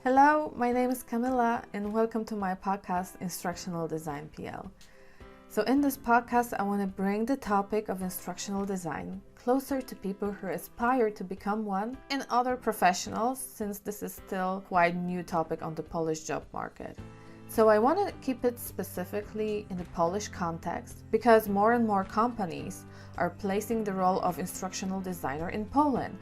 Hello, my name is Camilla and welcome to my podcast Instructional Design PL. So in this podcast I want to bring the topic of instructional design closer to people who aspire to become one and other professionals, since this is still quite new topic on the Polish job market. So I want to keep it specifically in the Polish context because more and more companies are placing the role of instructional designer in Poland.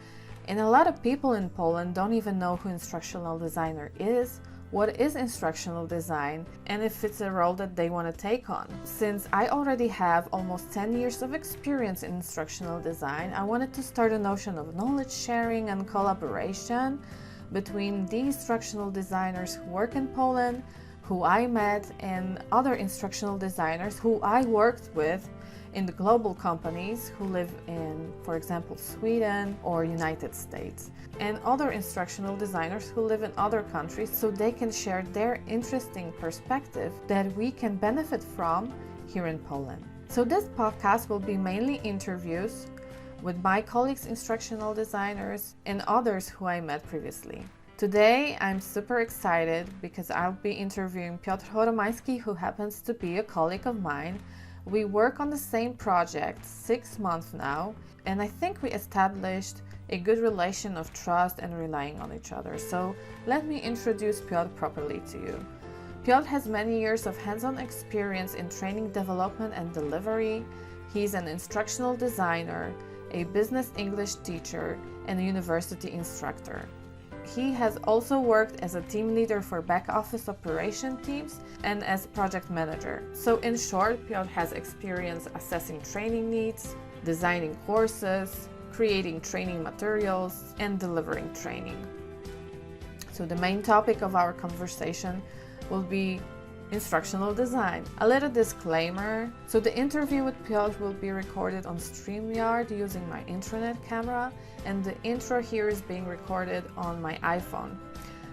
And a lot of people in Poland don't even know who instructional designer is, what is instructional design, and if it's a role that they want to take on. Since I already have almost 10 years of experience in instructional design, I wanted to start a notion of knowledge sharing and collaboration between the instructional designers who work in Poland, who I met, and other instructional designers who I worked with in the global companies who live in, for example, Sweden or United States, and other instructional designers who live in other countries, so they can share their interesting perspective that we can benefit from here in Poland. So this podcast will be mainly interviews with my colleagues, instructional designers, and others who I met previously. Today, I'm super excited because I'll be interviewing Piotr, who happens to be a colleague of mine. We work on the same project 6 months now, and I think we established a good relation of trust and relying on each other. So let me introduce Piotr properly to you. Piotr has many years of hands-on experience in training development and delivery. He's an instructional designer, a business English teacher, and a university instructor. He has also worked as a team leader for back office operation teams and as project manager. So in short, Piotr has experience assessing training needs, designing courses, creating training materials, and delivering training. So the main topic of our conversation will be instructional design. A little disclaimer. So the interview with Piotr will be recorded on StreamYard using my intranet camera, and the intro here is being recorded on my iPhone.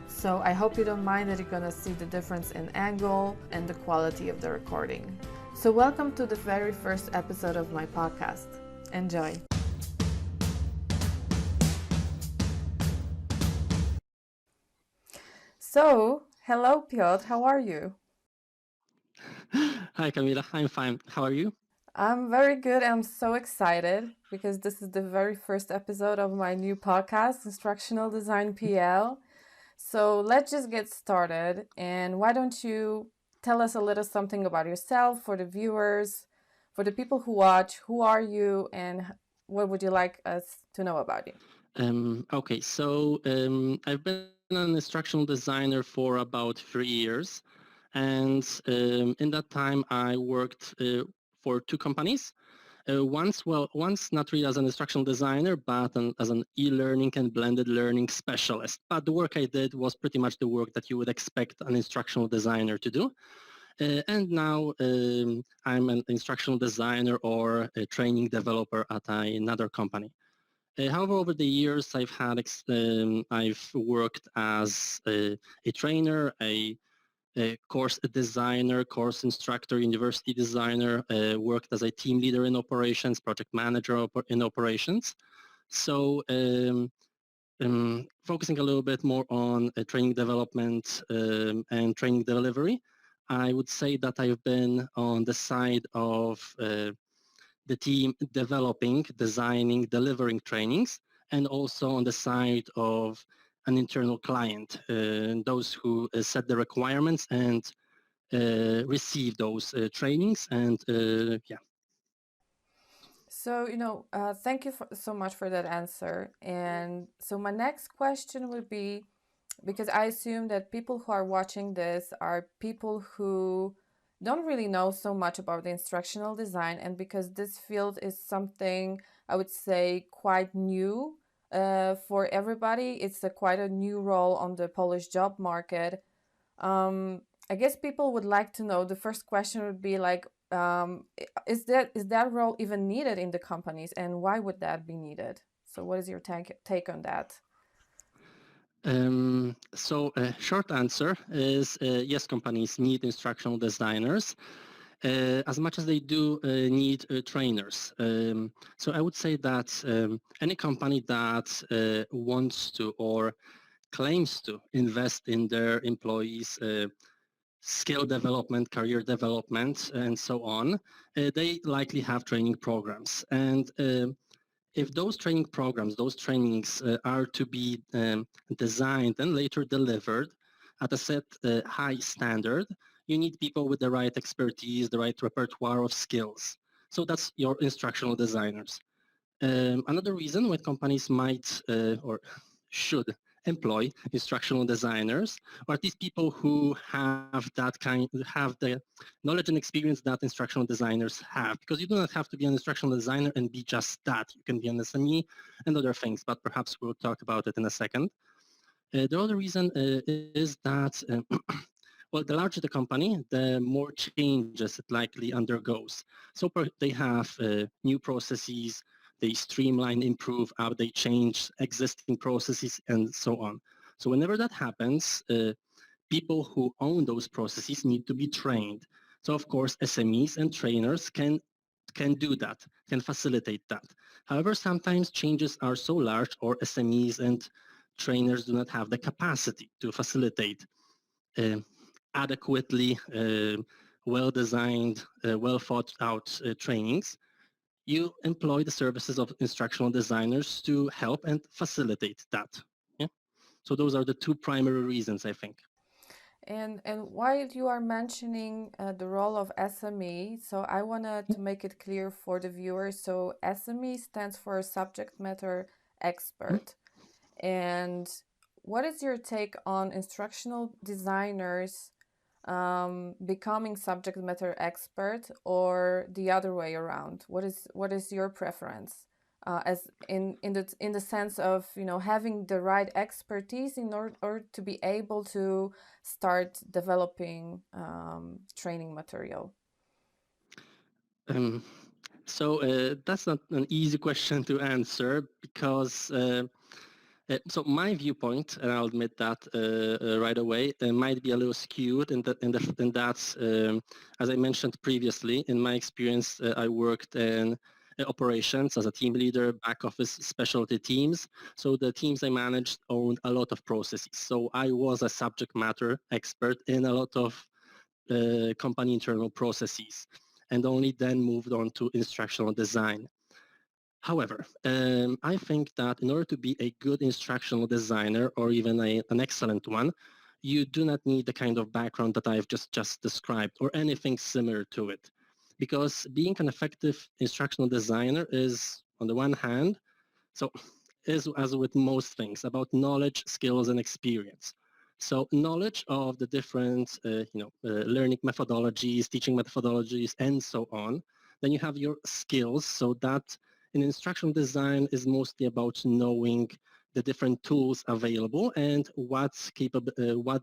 So I hope you don't mind that you're gonna see the difference in angle and the quality of the recording. So welcome to the very first episode of my podcast. Enjoy. So, hello Piotr, how are you? Hi, Camila. I'm fine. How are you? I'm very good. I'm so excited because this is the very first episode of my new podcast, Instructional Design PL. So let's just get started. And why don't you tell us a little something about yourself for the viewers, for the people who watch? Who are you, and what would you like us to know about you? Okay, so I've been an instructional designer for about 3 years. And in that time, I worked for two companies. Once not really as an instructional designer, but as an e-learning and blended learning specialist. But the work I did was pretty much the work that you would expect an instructional designer to do. And now I'm an instructional designer or a training developer at another company. However, over the years, I've worked as a trainer, a course designer, course instructor, university designer, worked as a team leader in operations, project manager in operations. So focusing a little bit more on training development and training delivery, I would say that I've been on the side of the team developing, designing, delivering trainings, and also on the side of an internal client, those who set the requirements and receive those trainings. And yeah. So, thank you so much for that answer. And so my next question would be, because I assume that people who are watching this are people who don't really know so much about the instructional design, and because this field is something I would say quite new for everybody, it's quite a new role on the Polish job market. I guess people would like to know. The first question would be like, is that role even needed in the companies, and why would that be needed? So, what is your take on that? So short answer is yes, companies need instructional designers as much as they do need trainers. So I would say that any company that wants to or claims to invest in their employees' skill development, career development, and so on, they likely have training programs. And if those training programs, those trainings are to be designed and later delivered at a set high standard, you need people with the right expertise, the right repertoire of skills. So that's your instructional designers. Another reason why companies might or should employ instructional designers, or at least people who have the knowledge and experience that instructional designers have, because you do not have to be an instructional designer and be just that. You can be an SME and other things, but perhaps we'll talk about it in a second. The other reason is that well, the larger the company, the more changes it likely undergoes. So they have new processes, they streamline, improve, they change existing processes, and so on. So whenever that happens, people who own those processes need to be trained. So of course, SMEs and trainers can do that, can facilitate that. However, sometimes changes are so large, or SMEs and trainers do not have the capacity to facilitate uh, adequately well-designed, well thought out trainings. You employ the services of instructional designers to help and facilitate that. Yeah? So those are the two primary reasons, I think. And while you are mentioning the role of SME, so I wanted to make it clear for the viewers. So SME stands for subject matter expert. And what is your take on instructional designers becoming subject matter expert, or the other way around? What is your preference? As in the sense of, having the right expertise in order to be able to start developing training material. Um, that's not an easy question to answer because so my viewpoint, and I'll admit that right away, might be a little skewed in that as I mentioned previously, in my experience, I worked in operations as a team leader, back office specialty teams. So the teams I managed owned a lot of processes. So I was a subject matter expert in a lot of company internal processes, and only then moved on to instructional design. However, I think that in order to be a good instructional designer, or even an excellent one, you do not need the kind of background that I've just described or anything similar to it. Because being an effective instructional designer is, on the one hand, so is, as with most things, about knowledge, skills, and experience. So knowledge of the different learning methodologies, teaching methodologies, and so on. Then you have your skills, so that in instructional design is mostly about knowing the different tools available and what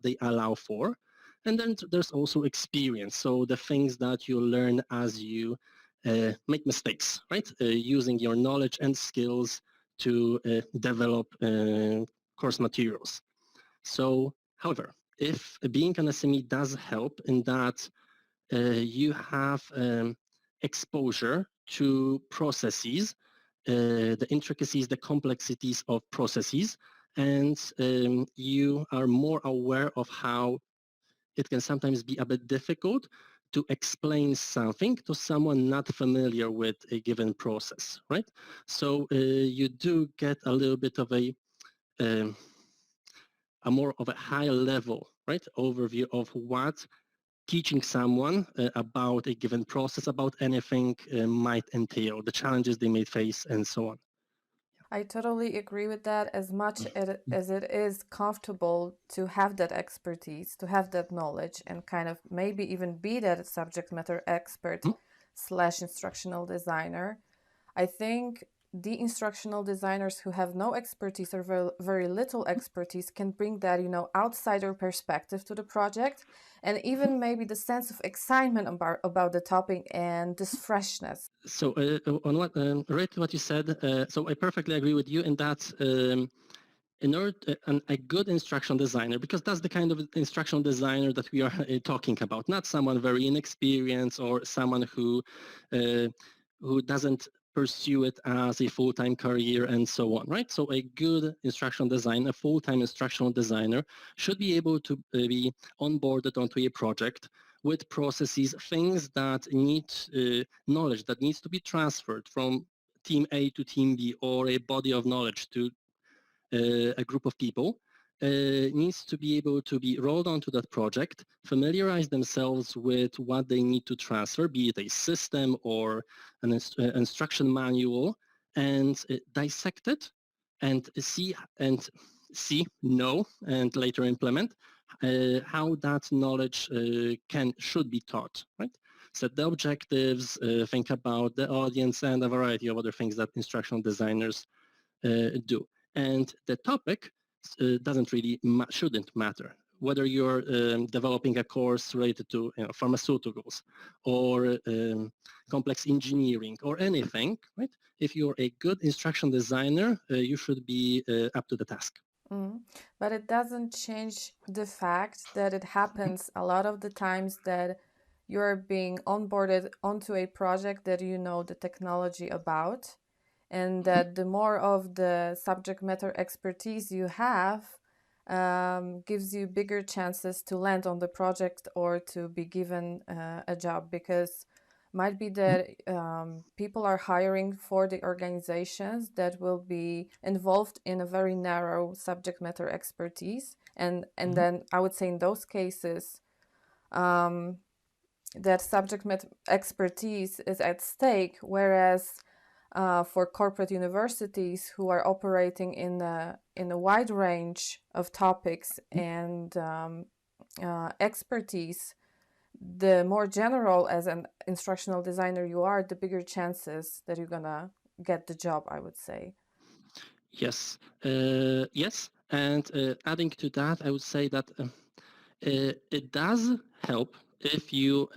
they allow for. And then there's also experience, so the things that you learn as you make mistakes, right? Using your knowledge and skills to develop course materials. So, however, if being an SME does help in that you have exposure to processes, the intricacies, the complexities of processes, and you are more aware of how it can sometimes be a bit difficult to explain something to someone not familiar with a given process, right? So you do get a little bit of um, a more of a high level, right, overview of what teaching someone about a given process, about anything might entail, the challenges they may face, and so on. I totally agree with that. As much as it is comfortable to have that expertise, to have that knowledge, and kind of maybe even be that subject matter expert slash instructional designer, I think the instructional designers who have no expertise or very little expertise can bring that, outsider perspective to the project, and even maybe the sense of excitement about the topic and this freshness. So on what right what you said, so I perfectly agree with you in that in order a good instructional designer, because that's the kind of instructional designer that we are talking about, not someone very inexperienced or someone who doesn't pursue it as a full-time career and so on, right? So a good instructional design, a full-time instructional designer should be able to be onboarded onto a project with processes, things that need knowledge that needs to be transferred from team A to team B, or a body of knowledge to a group of people, needs to be able to be rolled onto that project, familiarize themselves with what they need to transfer, be it a system or an instruction manual, and dissect it and know, and later implement how that knowledge should be taught, right? Set the objectives, think about the audience, and a variety of other things that instructional designers do. And the topic doesn't really shouldn't matter. Whether you're developing a course related to pharmaceuticals or complex engineering or anything, right? If you're a good instruction designer, you should be up to the task. Mm. But it doesn't change the fact that it happens a lot of the times that you're being onboarded onto a project that you know the technology about, and that the more of the subject matter expertise you have gives you bigger chances to land on the project or to be given a job, because might be that people are hiring for the organizations that will be involved in a very narrow subject matter expertise, and then I would say in those cases that subject matter expertise is at stake, whereas for corporate universities who are operating in a wide range of topics and expertise, the more general as an instructional designer you are, the bigger chances that you're gonna get the job, I would say. Yes, yes. And adding to that, I would say that it does help if you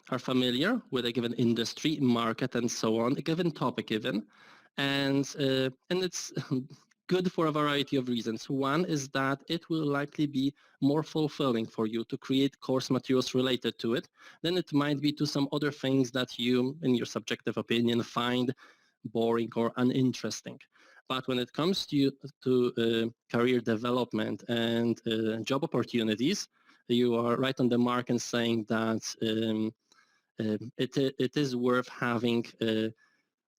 are familiar with a given industry, market, and so on, a given topic even. And it's good for a variety of reasons. One is that it will likely be more fulfilling for you to create course materials related to it than it might be to some other things that you, in your subjective opinion, find boring or uninteresting. But when it comes to career development and job opportunities, you are right on the mark in saying that it is worth having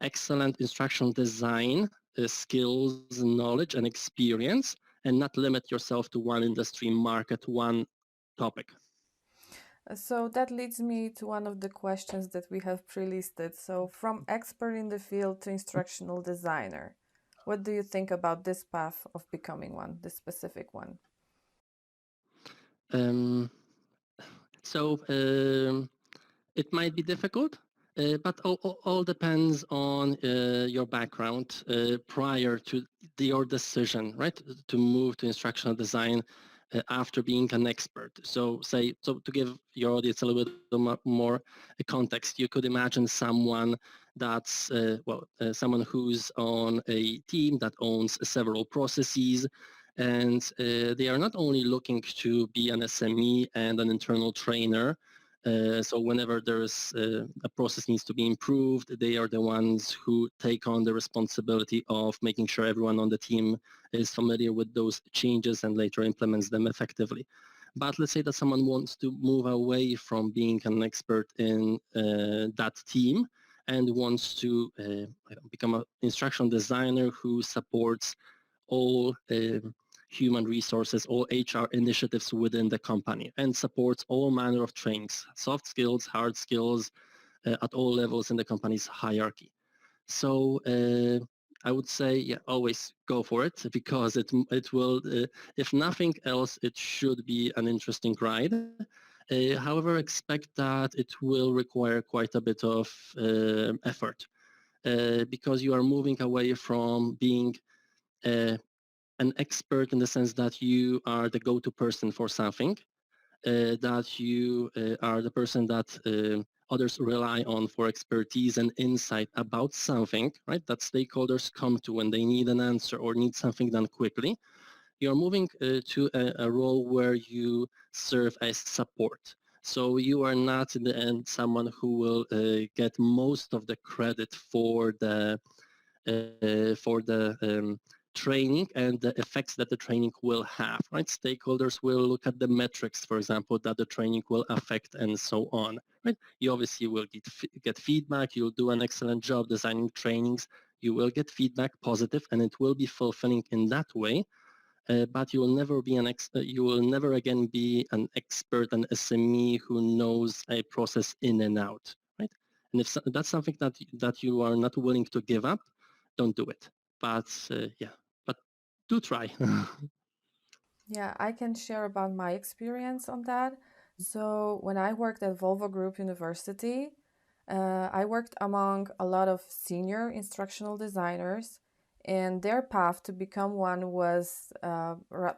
excellent instructional design skills, knowledge, and experience, and not limit yourself to one industry, market, one topic. So that leads me to one of the questions that we have pre-listed. So from expert in the field to instructional designer, what do you think about this path of becoming one, this specific one? Um, so it might be difficult, but all depends on your background prior to your decision, right, to move to instructional design after being an expert. So to give your audience a little bit more context, you could imagine someone that's, someone who's on a team that owns several processes, and they are not only looking to be an SME and an internal trainer. So whenever there's a process needs to be improved, they are the ones who take on the responsibility of making sure everyone on the team is familiar with those changes and later implements them effectively. But let's say that someone wants to move away from being an expert in that team and wants to become an instructional designer who supports all human resources, all HR initiatives within the company, and supports all manner of trainings, soft skills, hard skills, at all levels in the company's hierarchy. So I would say, yeah, always go for it, because it will, if nothing else, it should be an interesting ride. However, expect that it will require quite a bit of effort, because you are moving away from being an expert in the sense that you are the go-to person for something, that you are the person that others rely on for expertise and insight about something, right? That stakeholders come to when they need an answer or need something done quickly. You're moving to a role where you serve as support. So you are not in the end someone who will get most of the credit for the training and the effects that the training will have, right? Stakeholders will look at the metrics, for example, that the training will affect and so on, right? You obviously will get feedback. You'll do an excellent job designing trainings. You will get feedback positive and it will be fulfilling in that way. But you will never be you will never again be an expert, an SME who knows a process in and out, right? And if that's something that you are not willing to give up, don't do it. But yeah, but do try. Yeah, I can share about my experience on that. So when I worked at Volvo Group University, I worked among a lot of senior instructional designers, and their path to become one was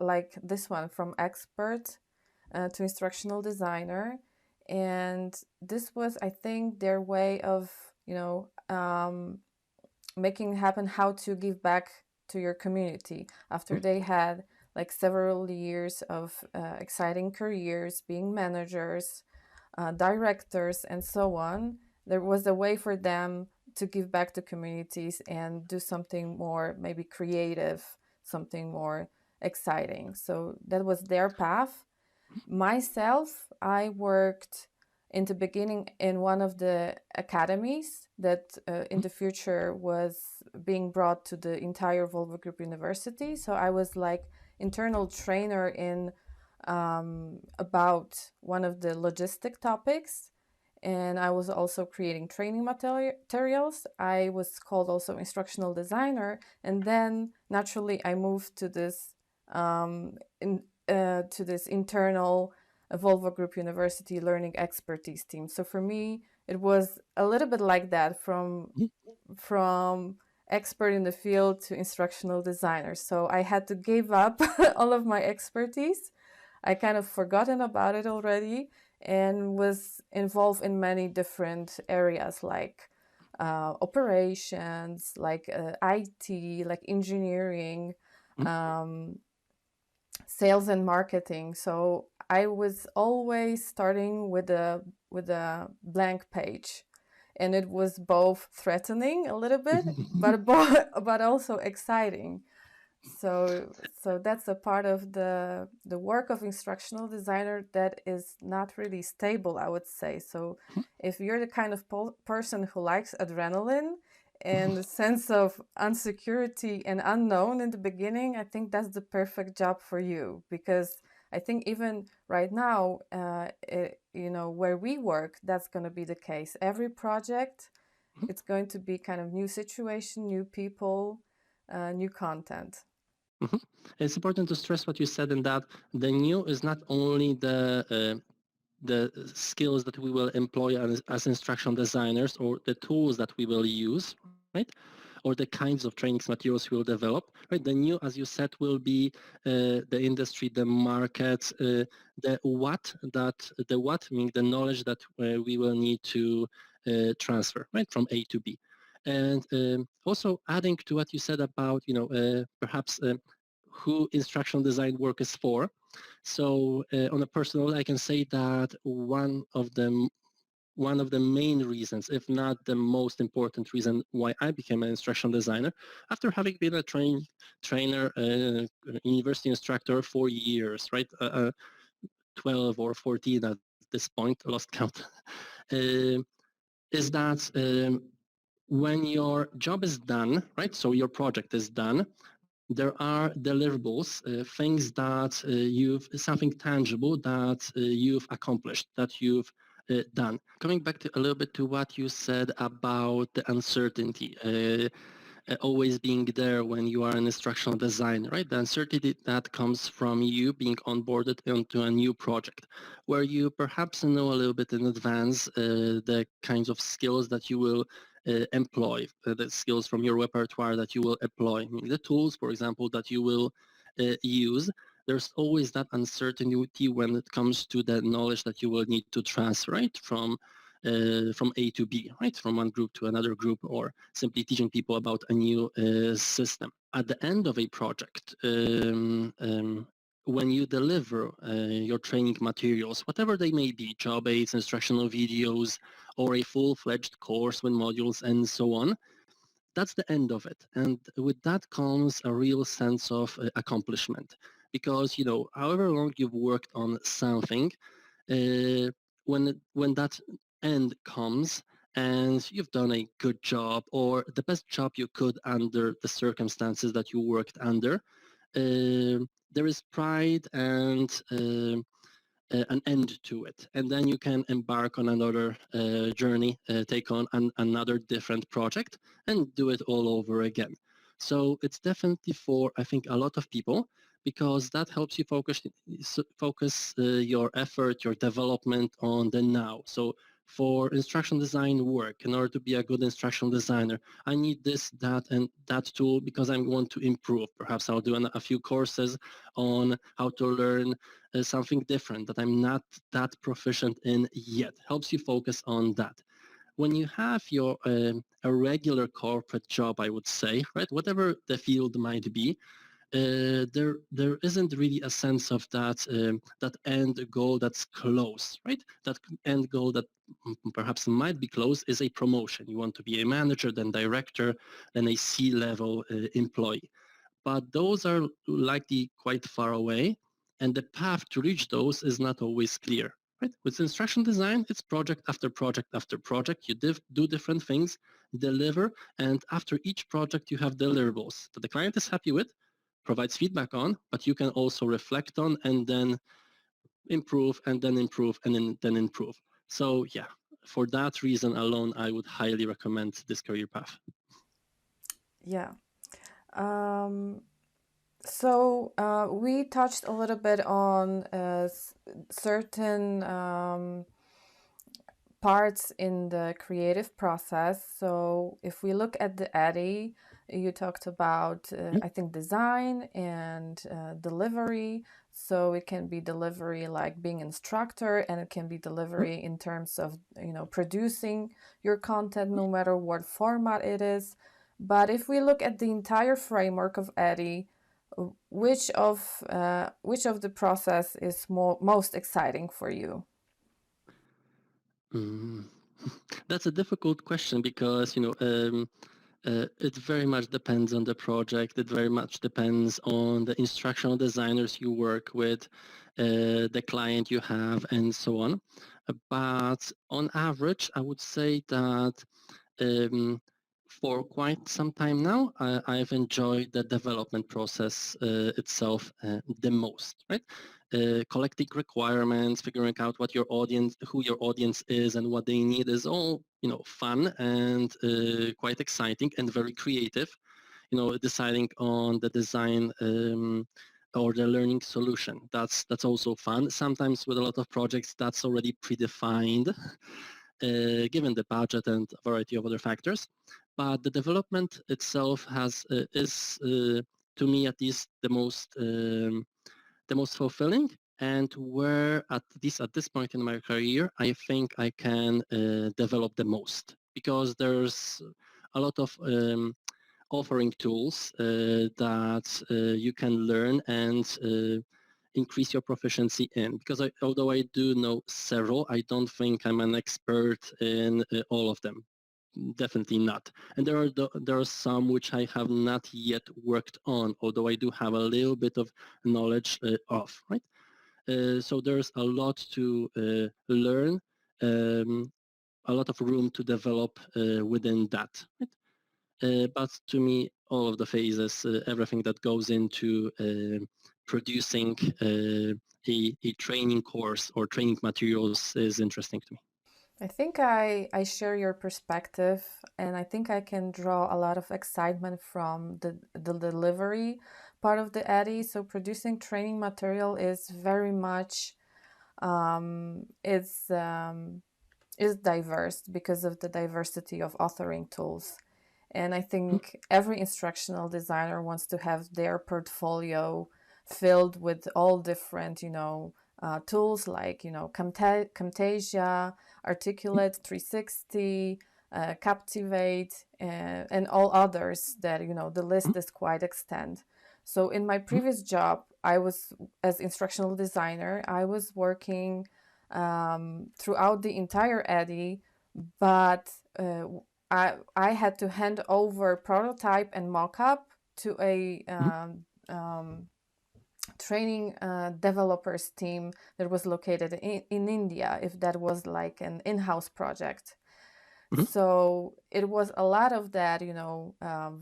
like this one, from expert to instructional designer. And this was, I think, their way of, making happen how to give back to your community after they had like several years of exciting careers being managers, directors, and so on. There was a way for them to give back to communities and do something more maybe creative, something more exciting. So that was their path. Myself, I worked in the beginning in one of the academies that in the future was being brought to the entire Volvo Group University. So I was like internal trainer in about one of the logistic topics. And I was also creating training materials. I was called also instructional designer. And then naturally I moved to this to this internal Volvo Group University Learning Expertise team. So for me, it was a little bit like that, from expert in the field to instructional designer. So I had to give up all of my expertise. I kind of forgotten about it already and was involved in many different areas like operations, like IT, like engineering, um, sales and marketing. So I was always starting with a blank page, and it was both threatening a little bit, but also exciting. So that's a part of the work of instructional designer that is not really stable, I would say. So if you're the kind of person who likes adrenaline and the sense of insecurity and unknown in the beginning, I think that's the perfect job for you, because I think even right now, where we work, that's going to be the case. Every project, it's going to be kind of new situation, new people, new content. Mhm. It's important to stress what you said in that the new is not only the skills that we will employ as instructional designers or the tools that we will use, right? Or the kinds of trainings materials we will develop, right? The new, as you said, will be the industry, the market, the what meaning the knowledge that we will need to transfer, right, from A to B. And also adding to what you said about, perhaps who instructional design work is for. So on a personal level, I can say that one of the main reasons, if not the most important reason why I became an instructional designer, after having been a trainer, university instructor for years, right, 12 or 14 at this point, I lost count, uh, is that when your job is done, right, so your project is done, there are deliverables, things that something tangible that you've accomplished, that you've done. Coming back to a little bit to what you said about the uncertainty, always being there when you are an instructional designer, right? The uncertainty that comes from you being onboarded into a new project, where you perhaps know a little bit in advance the kinds of skills that you will employ, the skills from your repertoire that you will employ, I mean, the tools, for example, that you will use. There's always that uncertainty when it comes to the knowledge that you will need to transfer, right, from A to B, right, from one group to another group, or simply teaching people about a new system. At the end of a project, when you deliver your training materials, whatever they may be, job aids, instructional videos, or a full-fledged course with modules and so on, that's the end of it. And with that comes a real sense of accomplishment. Because, however long you've worked on something, uh, when that end comes and you've done a good job or the best job you could under the circumstances that you worked under, there is pride and an end to it. And then you can embark on another journey, take on another different project and do it all over again. So it's definitely for, I think, a lot of people, because that helps you focus your effort, your development on the now. So for instructional design work, in order to be a good instructional designer, I need this, that, and that tool because I want to improve. Perhaps I'll do a few courses on how to learn something different that I'm not that proficient in yet. Helps you focus on that. When you have your a regular corporate job, I would say, right, whatever the field might be, there isn't really a sense of that end goal that's close, right? That end goal that perhaps might be close is a promotion. You want to be a manager, then director, then a C-level employee. But those are likely quite far away, and the path to reach those is not always clear. Right? With instruction design, it's project after project after project. You do different things, deliver, and after each project, you have deliverables that the client is happy with, provides feedback on, but you can also reflect on and then improve and then improve and then improve. So yeah, for that reason alone, I would highly recommend this career path. Yeah. Um, so we touched a little bit on certain parts in the creative process. So if we look at the ADDIE, you talked about, I think, design and delivery. So it can be delivery like being instructor, and it can be delivery in terms of, producing your content, no matter what format it is. But if we look at the entire framework of ADDIE, which of the process is most exciting for you? Mm. That's a difficult question because it very much depends on the project. It very much depends on the instructional designers you work with, the client you have, and so on. But on average, I would say that um, for quite some time now, I've enjoyed the development process itself the most, right? Collecting requirements, figuring out what your audience, who your audience is and what they need is all, fun and quite exciting and very creative. Deciding on the design or the learning solution. That's also fun. Sometimes with a lot of projects, that's already predefined given the budget and a variety of other factors. But the development itself is to me at least the most fulfilling, and where at least at this point in my career I think I can develop the most, because there's a lot of offering tools that you can learn and increase your proficiency in. Because although I do know several, I don't think I'm an expert in all of them. Definitely not. And there are some which I have not yet worked on, although I do have a little bit of knowledge of, right? So there's a lot to learn, a lot of room to develop within that. Right? But to me, all of the phases, everything that goes into producing a training course or training materials is interesting to me. I think I share your perspective, and I think I can draw a lot of excitement from the delivery part of the ADDIE. So producing training material is very much um, is um, is diverse because of the diversity of authoring tools. And I think every instructional designer wants to have their portfolio filled with all different, tools like, Camtasia, Articulate 360, Captivate, and all others that, the list is quite extend. So in my previous job, I was, as instructional designer, I was working throughout the entire EDI, but I had to hand over prototype and mock-up to a training developers team that was located in India, if that was like an in-house project. Mhm. So it was a lot of that,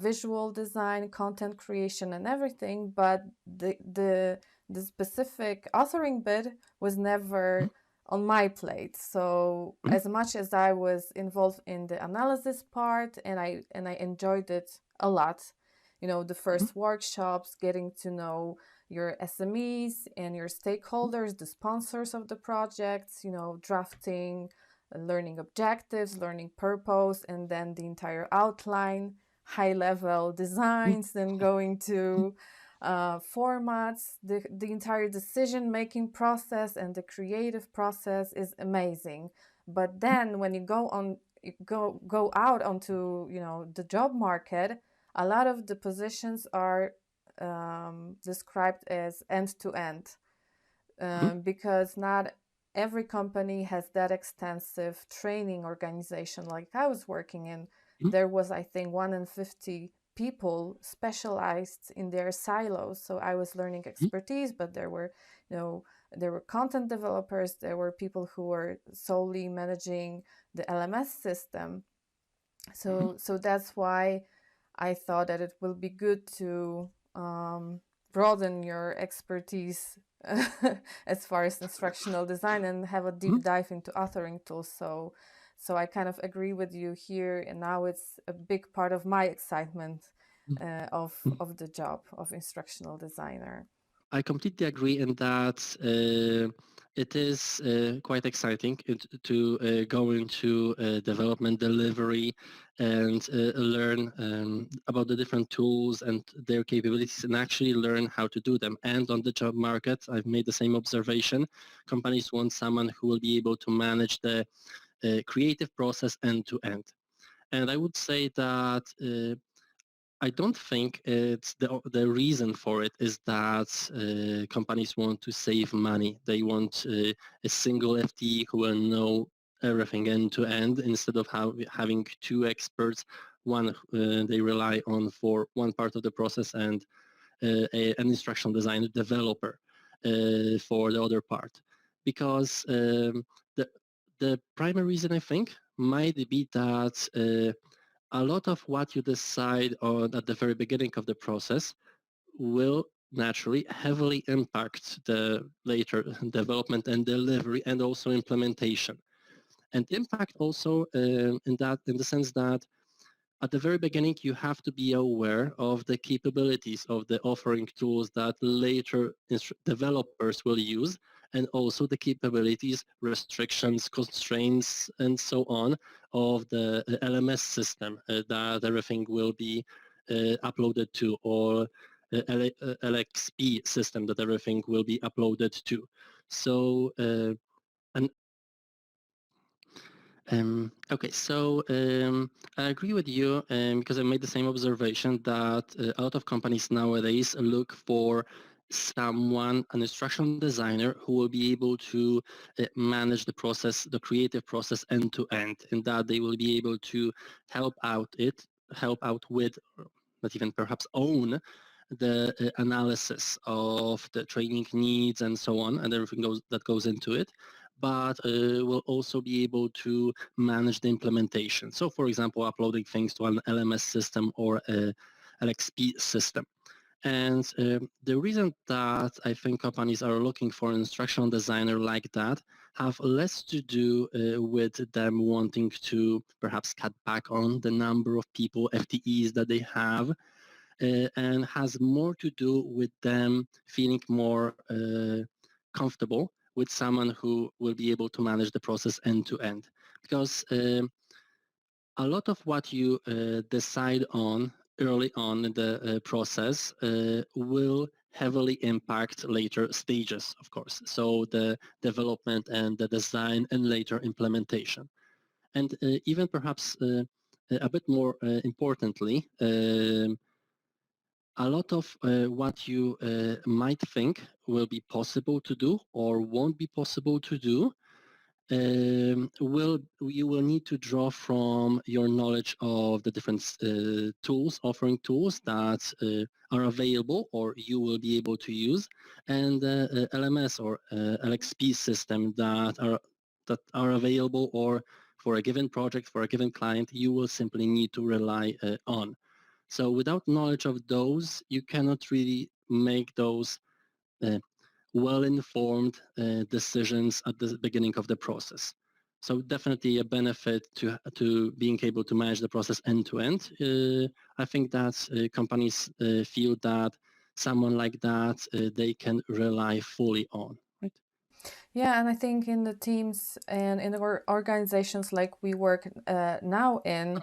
visual design, content creation, and everything. But the specific authoring bit was Mhm. never on my plate. So Mhm. as much as I was involved in the analysis part, and I enjoyed it a lot, the Mhm. first workshops, getting to know your SMEs and your stakeholders, the sponsors of the projects, drafting, learning objectives, learning purpose, and then the entire outline, high level Mhm. designs, then going to formats. The entire decision making process and the creative process is amazing. But then when you go out onto the job market, a lot of the positions are described as end to end, Mhm. because not every company has that extensive training organization like I was working in. Mhm. There was, I think, 150 people specialized in their silos. So I was learning Mhm. expertise, but there were content developers, there were people who were solely managing the LMS system. Mhm. So that's why I thought that it will be good to broaden your expertise as far as instructional design and have a Mhm. deep dive into authoring tools. So I kind of agree with you here, and now it's a big part of my excitement of the job of instructional designer. I completely agree in that it is quite exciting to go into development delivery and learn about the different tools and their capabilities and actually learn how to do them. And on the job market, I've made the same observation. Companies want someone who will be able to manage the creative process end to end. And I would say that I don't think it's the reason for it is that companies want to save money. They want a single FTE who will know everything end to end instead of having two experts. One they rely on for one part of the process and an instructional designer developer for the other part. Because the primary reason I think might be that a lot of what you decide on at the very beginning of the process will naturally heavily impact the later development and delivery and also implementation. And impact also in the sense that at the very beginning, you have to be aware of the capabilities of the offering tools that later developers will use, and also the capabilities, restrictions, constraints, and so on of the LMS system that everything will be uploaded to, or LXP system that everything will be uploaded to. So an okay, so I agree with you because I made the same observation that a lot of companies nowadays look for someone, an instructional designer who will be able to manage the process, the creative process end to end, and that they will be able to help out it, help out with, or not even perhaps own the analysis of the training needs and so on, and everything that goes into it, but will also be able to manage the implementation. So for example, uploading things to an LMS system or a LXP system. And the reason that I think companies are looking for an instructional designer like that have less to do with them wanting to perhaps cut back on the number of people, FTEs that they have, and has more to do with them feeling more comfortable with someone who will be able to manage the process end to end. Because a lot of what you decide on early on in the process will heavily impact later stages, of course. So the development and the design and later implementation. And even perhaps a bit more importantly, a lot of what you might think will be possible to do or won't be possible to do will you will need to draw from your knowledge of the different offering tools that are available or you will be able to use, and the LMS or LXP system that are available or for a given project, for a given client, you will simply need to rely on. So without knowledge of those, you cannot really make those uh, well-informed decisions at the beginning of the process. So definitely a benefit to being able to manage the process end to end. I think that companies feel that someone like that they can rely fully on. Right? Yeah, and I think in the teams and in the organizations like we work now in,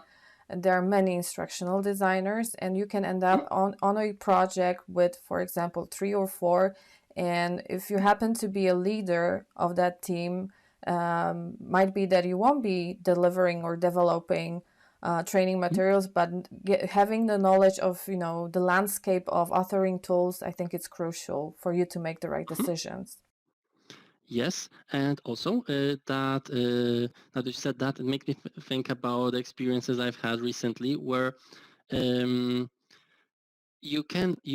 there are many instructional designers, and you can end up on a project with, for example, three or four. And if you happen to be a leader of that team, might be that you won't be delivering or developing training materials, but having the knowledge of the landscape of authoring tools, I think it's crucial for you to make the right decisions. Yes, and also now that you said that, it makes me think about experiences I've had recently where um, you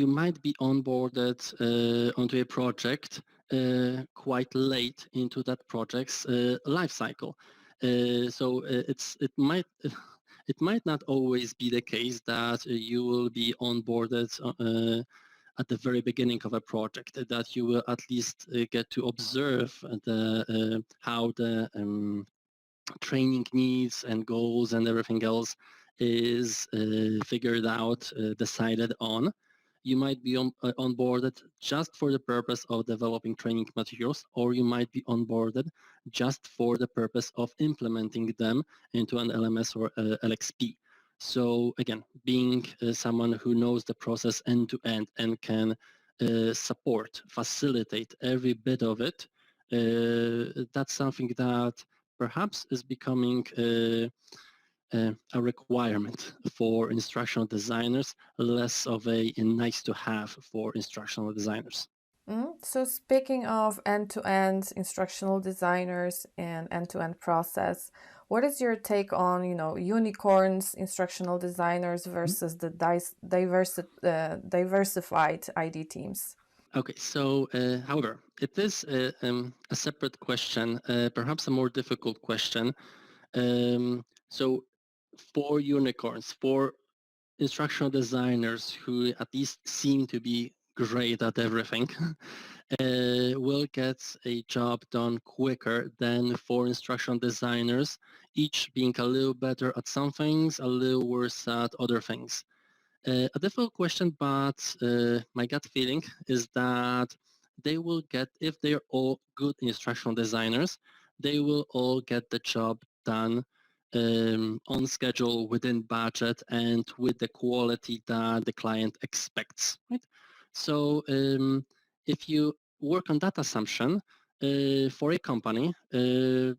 might be onboarded onto a project quite late into that project's life cycle. It might not always be the case that you will be onboarded at the very beginning of a project, that you will at least get to observe how the training needs and goals and everything else is figured out, decided on. You might be onboarded just for the purpose of developing training materials, or you might be onboarded just for the purpose of implementing them into an LMS or LXP. So again, being someone who knows the process end to end and can support, facilitate every bit of it, that's something that perhaps is becoming a requirement for instructional designers, less of a nice to have for instructional designers. So speaking of end-to-end instructional designers and end-to-end process, what is your take on, unicorns, instructional designers versus the diversified ID teams? Okay, so however, it is a separate question, perhaps a more difficult question. So for unicorns, for instructional designers who at least seem to be great at everything, will get a job done quicker than for instructional designers, each being a little better at some things, a little worse at other things. A difficult question, but my gut feeling is that they will get, if they're all good instructional designers, they will all get the job done on schedule, within budget, and with the quality that the client expects. Right? So if you work on that assumption for a company, it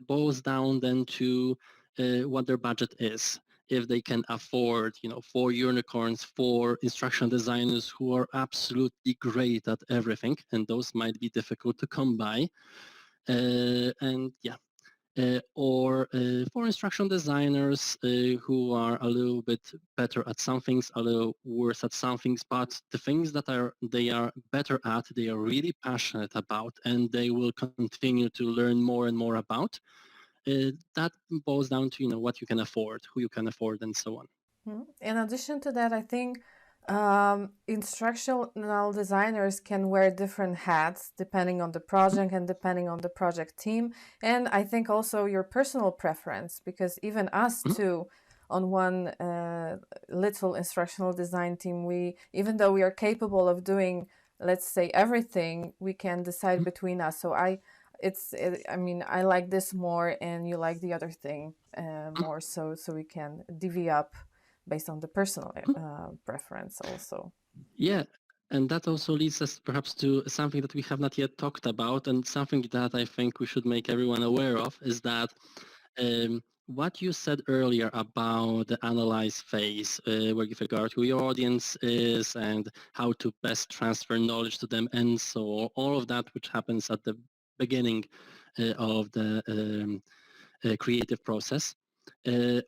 boils down then to what their budget is. If they can afford, 4 unicorns, 4 instructional designers who are absolutely great at everything, and those might be difficult to come by. And yeah, or for instructional designers who are a little bit better at some things, a little worse at some things, but the things that they are better at, they are really passionate about, and they will continue to learn more and more about. That boils down to what you can afford, who you can afford, and so on. In addition to that, I think instructional designers can wear different hats depending on the project and depending on the project team. And I think also your personal preference, because even us Mhm. too, on one little instructional design team, even though we are capable of doing, let's say, everything, we can decide between us. So I mean, I like this more, and you like the other thing more. So we can divvy up based on the personal preference also. Yeah, and that also leads us perhaps to something that we have not yet talked about, and something that I think we should make everyone aware of is that what you said earlier about the analyze phase, with regard to your audience is and how to best transfer knowledge to them, and so all of that which happens at the beginning of the creative process.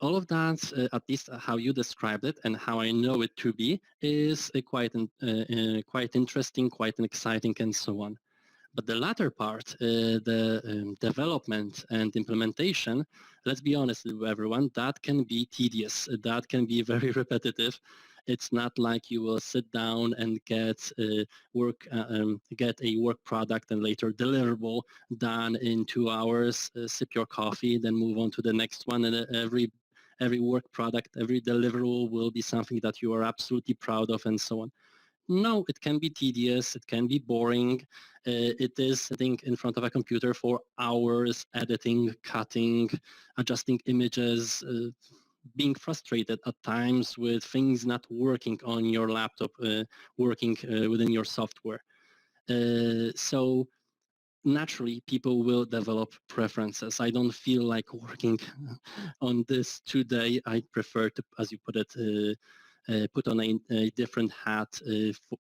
All of that, at least how you described it and how I know it to be, is quite interesting, quite exciting, and so on. But the latter part, the development and implementation, let's be honest with everyone, that can be tedious. That can be very repetitive. It's not like you will sit down and get a work product and later deliverable done in 2 hours, sip your coffee, then move on to the next one, and every work product, every deliverable will be something that you are absolutely proud of, and so on. No, it can be tedious, it can be boring. It is sitting in front of a computer for hours, editing, cutting, adjusting images, being frustrated at times with things not working on your laptop, working within your software. So naturally, people will develop preferences. I don't feel like working on this today. I prefer to, as you put it, put on a different hat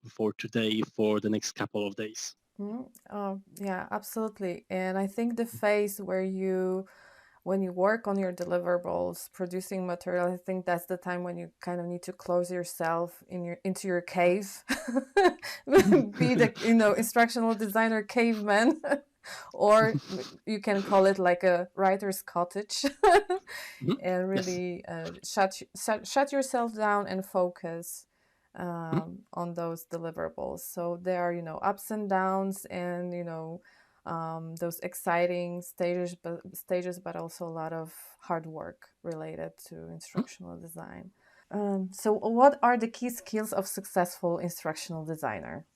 for today, for the next couple of days. Mhm. Yeah, absolutely. And I think the phase where when you work on your deliverables, producing material, I think that's the time when you kind of need to close yourself into your cave, be the instructional designer caveman, or you can call it like a writer's cottage, Mhm. and Yes. really shut yourself down and focus Mhm. on those deliverables. So there are ups and downs, and those exciting stages, but also a lot of hard work related to Mhm. instructional design. So what are the key skills of successful instructional designer?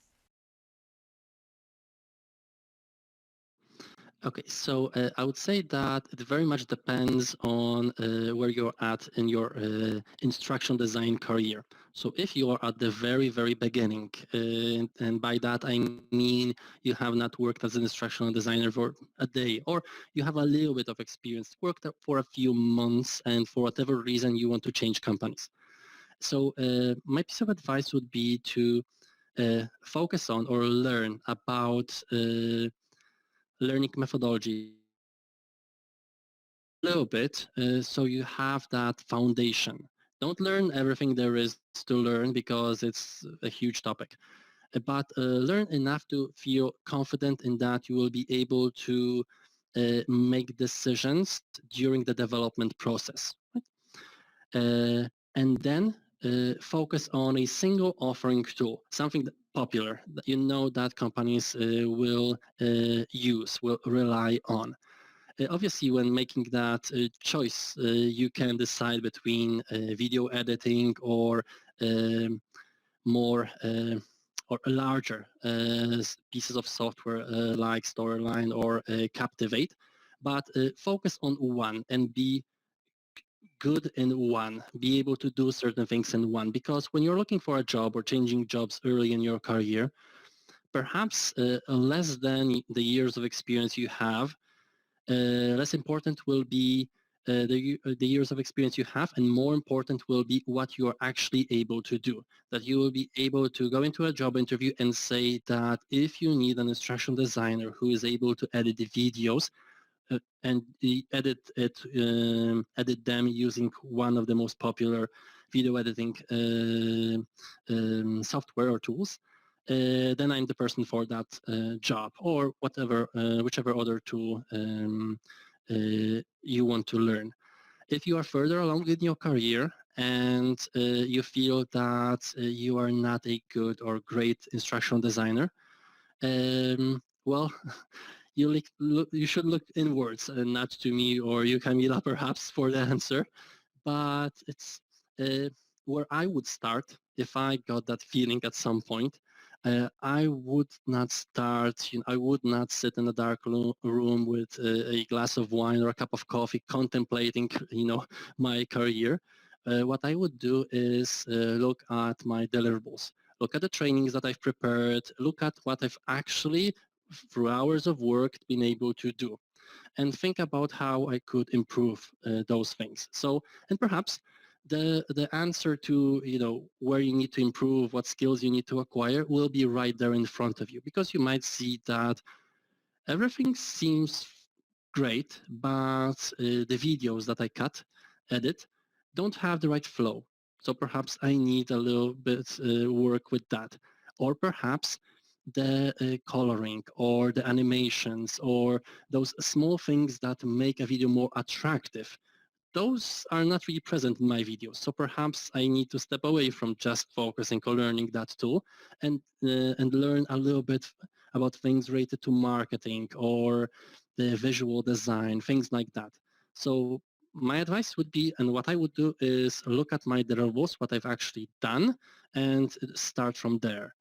Okay, so I would say that it very much depends on where you're at in your instructional design career. So if you are at the very, very beginning, and by that I mean you have not worked as an instructional designer for a day, or you have a little bit of experience, worked for a few months, and for whatever reason you want to change companies. So my piece of advice would be to focus on or learn about learning methodologies a little bit, so you have that foundation. Don't learn everything there is to learn because it's a huge topic, but learn enough to feel confident in that you will be able to make decisions during the development process. And then focus on a single offering tool, something that popular that you know that companies will use, will rely on. Obviously, when making that choice, you can decide between video editing or um, more or larger pieces of software like Storyline or Captivate, but focus on one and be good in one, be able to do certain things in one. Because when you're looking for a job or changing jobs early in your career, perhaps less than the years of experience you have, less important will be the years of experience you have, and more important will be what you are actually able to do. That you will be able to go into a job interview and say that if you need an instructional designer who is able to edit the videos, and edit them using one of the most popular video editing software or tools, then I'm the person for that job, or whichever other tool you want to learn. If you are further along in your career and you feel that you are not a good or great instructional designer, well, you should look inwards and not to me or you, Camila, perhaps, for the answer. But it's uh, where I would start if I got that feeling at some point. I would not start, I would not sit in a dark room with a glass of wine or a cup of coffee contemplating, my career. What I would do is look at my deliverables, look at the trainings that I've prepared, look at what I've actually, through hours of work, been able to do. and think about how I could improve those things. So, and perhaps the answer to, where you need to improve, what skills you need to acquire will be right there in front of you, because you might see that everything seems great, but the videos that I edit, don't have the right flow. So perhaps I need a little bit work with that. Or perhaps the coloring or the animations or those small things that make a video more attractive, those are not really present in my videos. So perhaps I need to step away from just focusing on learning that tool and learn a little bit about things related to marketing or the visual design, things like that. So my advice would be, and what I would do is look at my deliverables, what I've actually done, and start from there.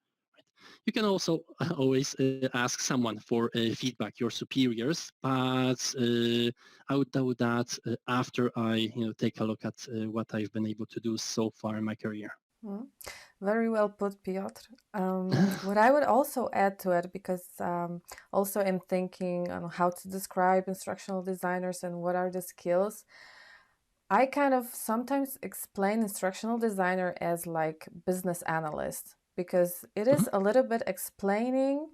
You can also always ask someone for feedback, your superiors, but I would do that after I take a look at what I've been able to do so far in my career. Mm. Very well put, Piotr. What I would also add to it, because also I'm thinking on how to describe instructional designers and what are the skills. I kind of sometimes explain instructional designer as like business analyst, because it is a little bit explaining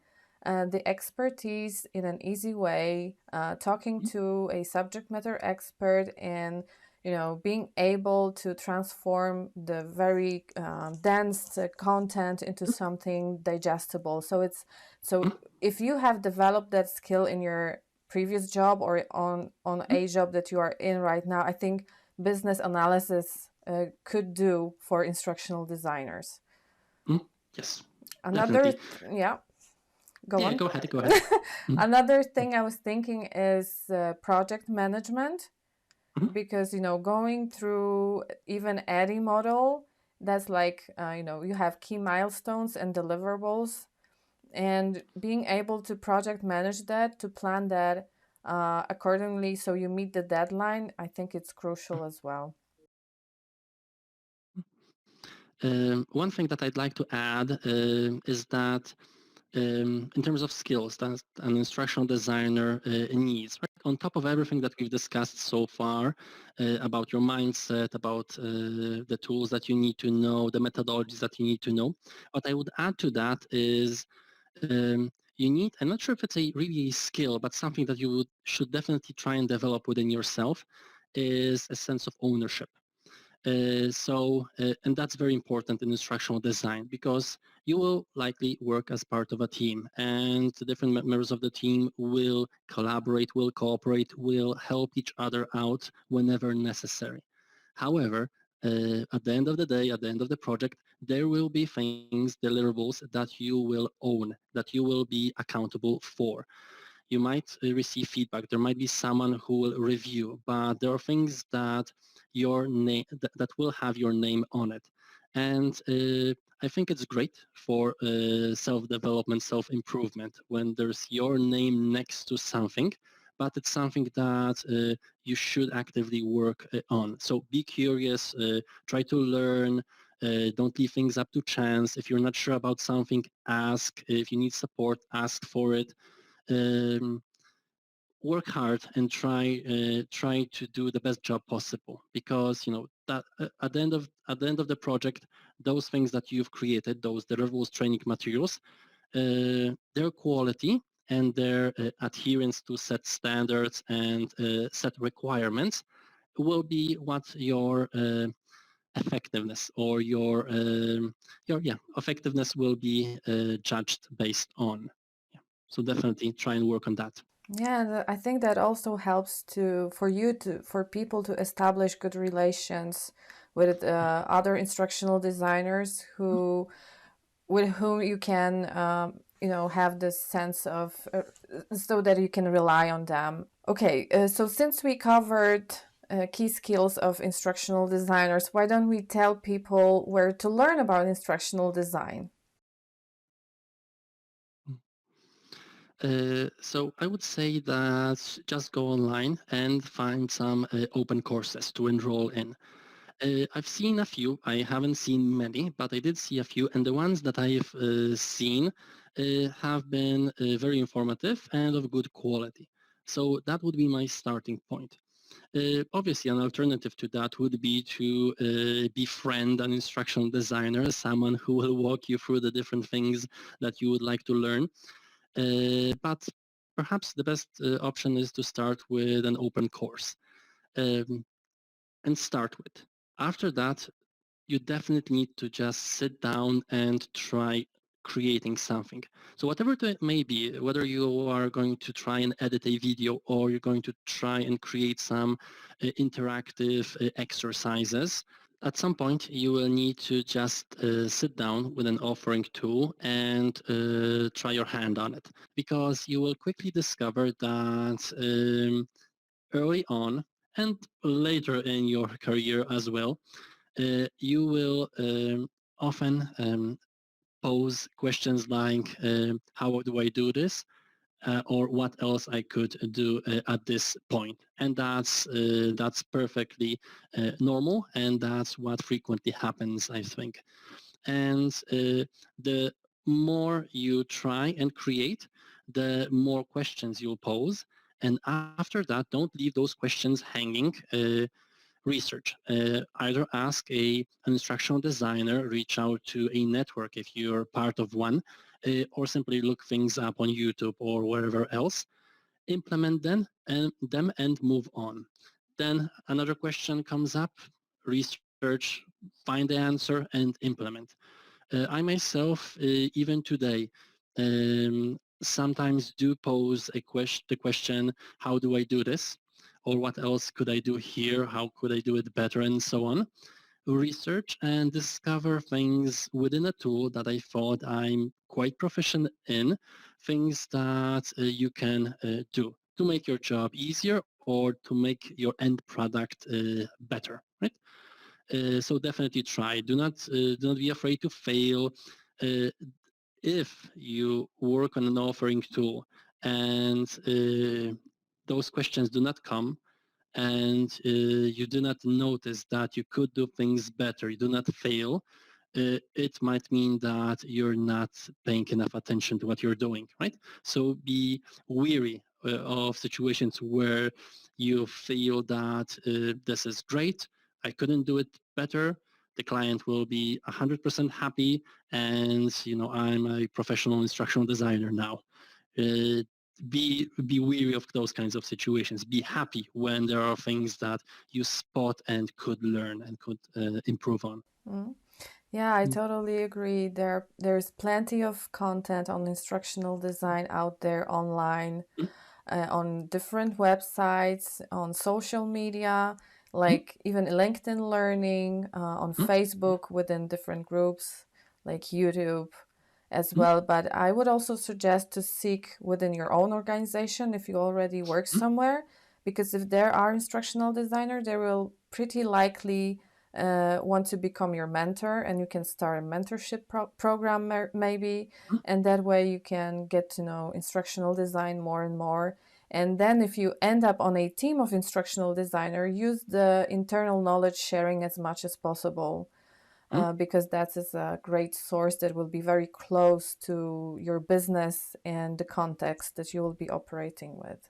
the expertise in an easy way, talking to a subject matter expert, and being able to transform the very dense content into something digestible. So if you have developed that skill in your previous job or on a job that you are in right now, I think business analysis could do for instructional designers. Yes, Another, definitely. yeah, go on. Go ahead. Another thing I was thinking is project management, Mm-hmm. because going through even ADDIE model, that's like you have key milestones and deliverables, and being able to project manage that, to plan that accordingly so you meet the deadline, I think it's crucial as well. One thing that I'd like to add is that in terms of skills that an instructional designer needs, right? On top of everything that we've discussed so far about your mindset, about the tools that you need to know, the methodologies that you need to know, what I would add to that is you need, I'm not sure if it's a really a skill, but something that should definitely try and develop within yourself, is a sense of ownership. And that's very important in instructional design, because you will likely work as part of a team, and the different members of the team will collaborate, will cooperate, will help each other out whenever necessary. However, at the end of the day, at the end of the project, there will be things, deliverables that you will own, that you will be accountable for. You might receive feedback. There might be someone who will review, but there are things that your name that will have your name on it. And I think it's great for self-development, self-improvement when there's your name next to something, but it's something that you should actively work on. So be curious, try to learn, don't leave things up to chance. If you're not sure about something, ask. If you need support, ask for it. Um, Work hard and try to do the best job possible, because that at the end of the project, those things that you've created, those deliverables, training materials, their quality and their adherence to set standards and set requirements will be what your effectiveness or your effectiveness will be judged based on. Yeah. So definitely try and work on that. Yeah, and I think that also helps for people to establish good relations with other instructional designers with whom you can have this sense of so that you can rely on them. Okay, so since we covered key skills of instructional designers, why don't we tell people where to learn about instructional design? So I would say that just go online and find some open courses to enroll in. I've seen a few. I haven't seen many, but I did see a few, and the ones that I've seen have been very informative and of good quality. So that would be my starting point. Obviously, an alternative to that would be to befriend an instructional designer, someone who will walk you through the different things that you would like to learn. But perhaps the best option is to start with an open course um, and start with. After that, you definitely need to just sit down and try creating something. So whatever it may be, whether you are going to try and edit a video or you're going to try and create some interactive exercises, at some point you will need to just sit down with an authoring tool and try your hand on it, because you will quickly discover that early on and later in your career as well, you will often pose questions like, how do I do this? Or what else I could do at this point. And that's perfectly normal, and that's what frequently happens, I think. And the more you try and create, the more questions you'll pose. And after that, don't leave those questions hanging. Research. Either ask an instructional designer, reach out to a network if you're part of one, or simply look things up on YouTube or wherever else. Implement them and move on. Then another question comes up, research, find the answer and implement. I myself, even today, sometimes do pose the question, how do I do this? Or what else could I do here? How could I do it better? And so on. Research and discover things within a tool that I thought I'm quite proficient in, things that you can do to make your job easier or to make your end product better, right? So definitely try. Do not be afraid to fail. Uh, if you work on an authoring tool and those questions do not come, and you do not notice that you could do things better, you do not fail, it might mean that you're not paying enough attention to what you're doing, right? So be weary of situations where you feel that this is great, I couldn't do it better, the client will be 100% happy, and I'm a professional instructional designer now. Uh, be weary of those kinds of situations. Be happy when there are things that you spot and could learn and could improve on. Mm. Yeah, I Mm, totally agree. There's plenty of content on instructional design out there online, mm, on different websites, on social media, mm, like even LinkedIn Learning, on mm, Facebook within different groups, like YouTube as mm, well. But I would also suggest to seek within your own organization if you already work mm, somewhere, because if there are instructional designer, they will pretty likely want to become your mentor, and you can start a mentorship program maybe, mm, and that way you can get to know instructional design more and more. And then if you end up on a team of instructional designer, use the internal knowledge sharing as much as possible, mm. because that is a great source that will be very close to your business and the context that you will be operating with.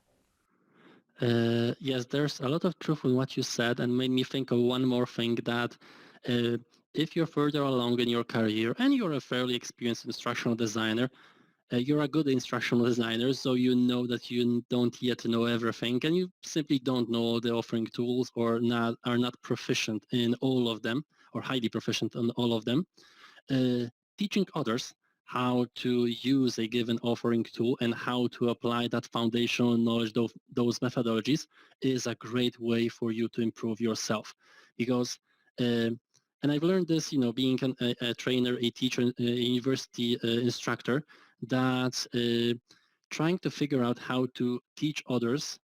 Yes, there's a lot of truth in what you said, and made me think of one more thing, that uh, if you're further along in your career and you're a fairly experienced instructional designer, you're a good instructional designer, so you know that you don't yet know everything, and you simply don't know all the offering tools, or are not proficient in all of them, or highly proficient in all of them. uh, Teaching others how to use a given offering tool and how to apply that foundational knowledge, those methodologies, is a great way for you to improve yourself. Because, and I've learned this, being a trainer, a teacher, a university instructor, that trying to figure out how to teach others,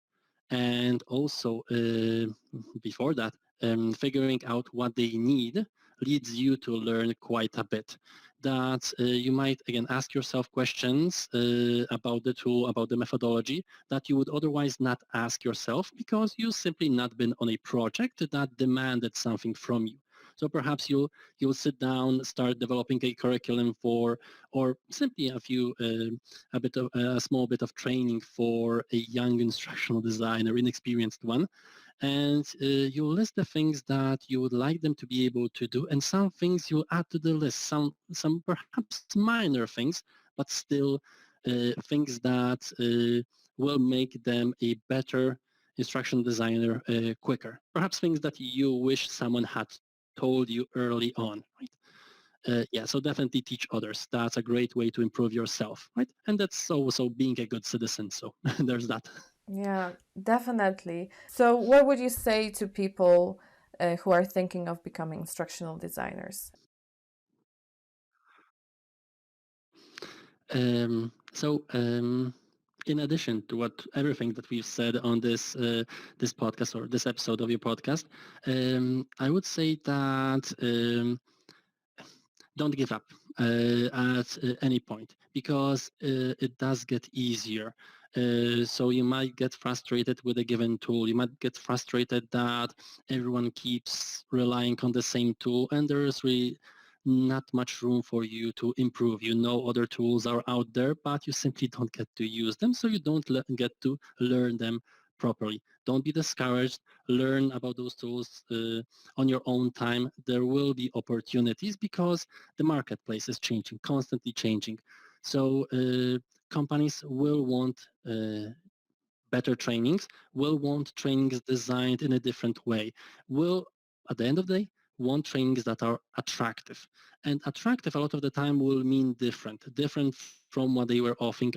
and also before that, figuring out what they need, leads you to learn quite a bit. That you might again ask yourself questions about the tool, about the methodology, that you would otherwise not ask yourself, because you simply not been on a project that demanded something from you. So perhaps you'll sit down, start developing a curriculum for, or simply a small bit of training for a young instructional designer, inexperienced one, and you list the things that you would like them to be able to do, and some things you add to the list, some perhaps minor things, but still things that will make them a better instruction designer quicker. Perhaps things that you wish someone had told you early on, right? Yeah, so definitely teach others. That's a great way to improve yourself, right? And that's also being a good citizen. So there's that. Yeah, definitely. So, what would you say to people who are thinking of becoming instructional designers? In addition to what everything that we've said on this podcast or this episode of your podcast, I would say that don't give up at any point, because it does get easier. So you might get frustrated with a given tool. You might get frustrated that everyone keeps relying on the same tool, and there's really not much room for you to improve. You know other tools are out there, but you simply don't get to use them, so you don't get to learn them properly. Don't be discouraged. Learn about those tools on your own time. There will be opportunities because the marketplace is changing, constantly changing. So companies will want better trainings, will want trainings designed in a different way, will, at the end of the day, want trainings that are attractive. And attractive a lot of the time will mean different from what they were offering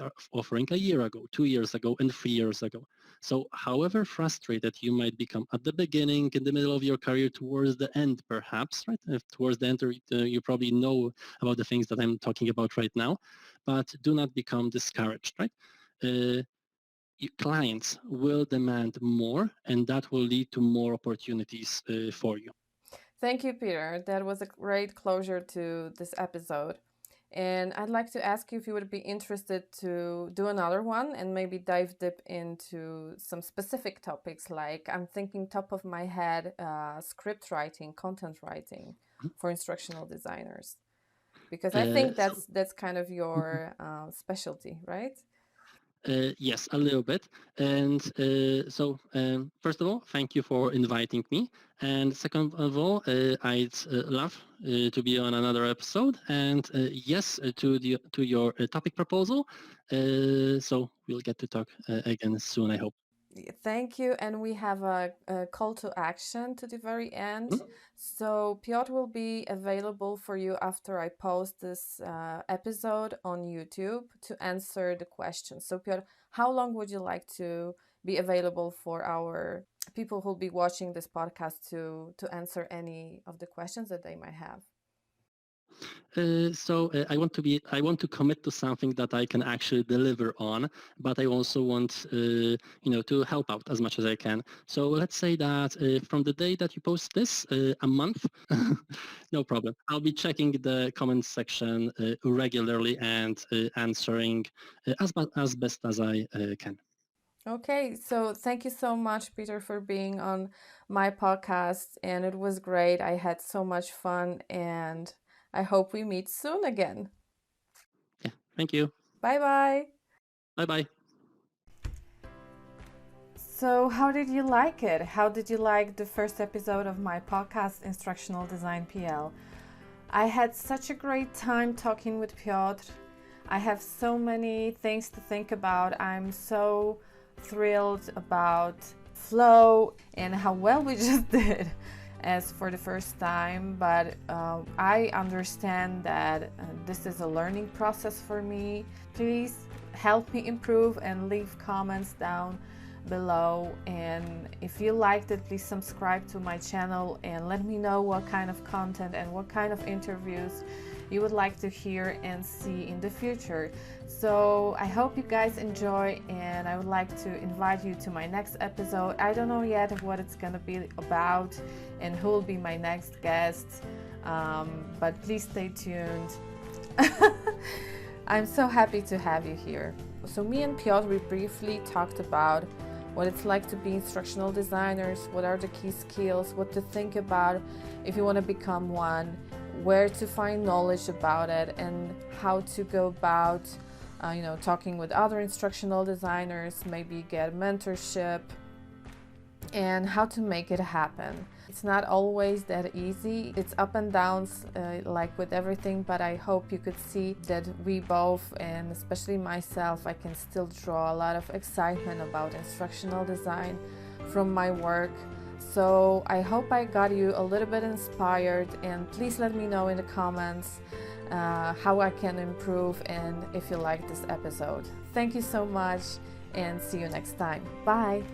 a year ago, 2 years ago, and 3 years ago. So however frustrated you might become at the beginning, in the middle of your career, towards the end perhaps, right? Towards the end, you probably know about the things that I'm talking about right now, but do not become discouraged, right? Uh, Clients will demand more, and that will lead to more opportunities for you. Thank you, Peter. That was a great closure to this episode. And I'd like to ask you if you would be interested to do another one and maybe dive deep into some specific topics. Like, I'm thinking top of my head, script writing, content writing for instructional designers, because I think So that's kind of your specialty, right? yes, a little bit. And first of all, thank you for inviting me. And second of all, I'd love to be on another episode. And yes, to your topic proposal. So we'll get to talk again soon, I hope. Thank you. And we have a call to action to the very end. Mhm. So, Piotr will be available for you after I post this episode on YouTube to answer the questions. So, Piotr, how long would you like to be available for our people who'll be watching this podcast to answer any of the questions that they might have? I want to commit to something that I can actually deliver on, but I also want, to help out as much as I can. So let's say that from the day that you post this, a month, no problem. I'll be checking the comments section regularly and answering as best as I can. Okay, so thank you so much, Peter, for being on my podcast. And it was great. I had so much fun, and I hope we meet soon again. Yeah, thank you. Bye bye. Bye bye. So, how did you like it? How did you like the first episode of my podcast, Instructional Design PL? I had such a great time talking with Piotr. I have so many things to think about. I'm so thrilled about flow and how well we just did as for the first time, but I understand that this is a learning process for me. Please help me improve and leave comments down below, and if you liked it, please subscribe to my channel and let me know what kind of content and what kind of interviews you would like to hear and see in the future. So I hope you guys enjoy, and I would like to invite you to my next episode. I don't know yet what it's gonna be about and who will be my next guest, but please stay tuned. I'm so happy to have you here. So me and Piotr, we briefly talked about what it's like to be instructional designers, what are the key skills, what to think about if you want to become one, where to find knowledge about it, and how to go about talking with other instructional designers, maybe get mentorship, and how to make it happen. It's not always that easy. It's up and downs, like with everything, but I hope you could see that we both, and especially myself, I can still draw a lot of excitement about instructional design from my work. So I hope I got you a little bit inspired, and please let me know in the comments how I can improve and if you like this episode. Thank you so much, and see you next time. Bye!